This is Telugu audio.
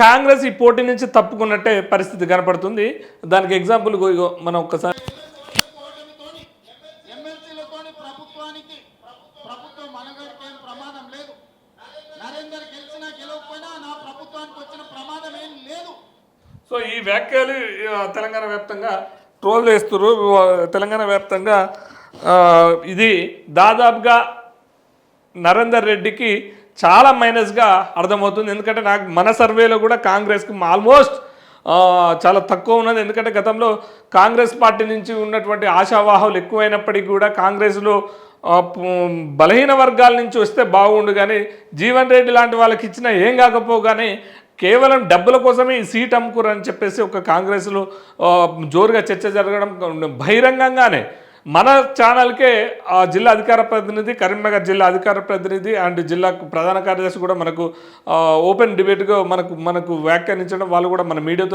కాంగ్రెస్ ఈ పోటీ నుంచి తప్పుకున్నట్టే పరిస్థితి కనపడుతుంది. దానికి ఎగ్జాంపుల్ మనం ఒక్కసారి ఎమ్మెల్సీలతోని ప్రభుత్వానికి ప్రభుత్వం మనగడికి ఏం ప్రమాదం లేదు. నరేందర్ గెలిచినా గెలవకపోయినా నా ప్రభుత్వానికి వచ్చిన ప్రమాదం ఏం లేదు. సో ఈ వ్యాఖ్యలు తెలంగాణ వ్యాప్తంగా ట్రోల్ చేస్తున్నారు. తెలంగాణ వ్యాప్తంగా ఇది దాదాపుగా నరేందర్ రెడ్డికి చాలా మైనస్గా అర్థమవుతుంది. ఎందుకంటే నాకు మన సర్వేలో కూడా కాంగ్రెస్కి ఆల్మోస్ట్ చాలా తక్కువ ఉన్నది. ఎందుకంటే గతంలో కాంగ్రెస్ పార్టీ నుంచి ఉన్నటువంటి ఆశావాహాలు ఎక్కువైనప్పటికీ కూడా కాంగ్రెస్లో బలహీన వర్గాల నుంచి వస్తే బాగుండు, కానీ జీవన్ రెడ్డి లాంటి వాళ్ళకి ఇచ్చినా ఏం కాకపోగానే కేవలం డబ్బుల కోసమే ఈ సీట్ అమ్ముకురని చెప్పేసి ఒక కాంగ్రెస్లో జోరుగా చర్చ జరగడం బహిరంగంగానే మన ఛానల్కే జిల్లా అధికార ప్రతినిధి, కరీంనగర్ జిల్లా అధికార ప్రతినిధి అండ్ జిల్లా ప్రధాన కార్యదర్శి కూడా మనకు ఓపెన్ డిబేట్గా మనకు వ్యాఖ్యానించడం, వాళ్ళు కూడా మన మీడియాతో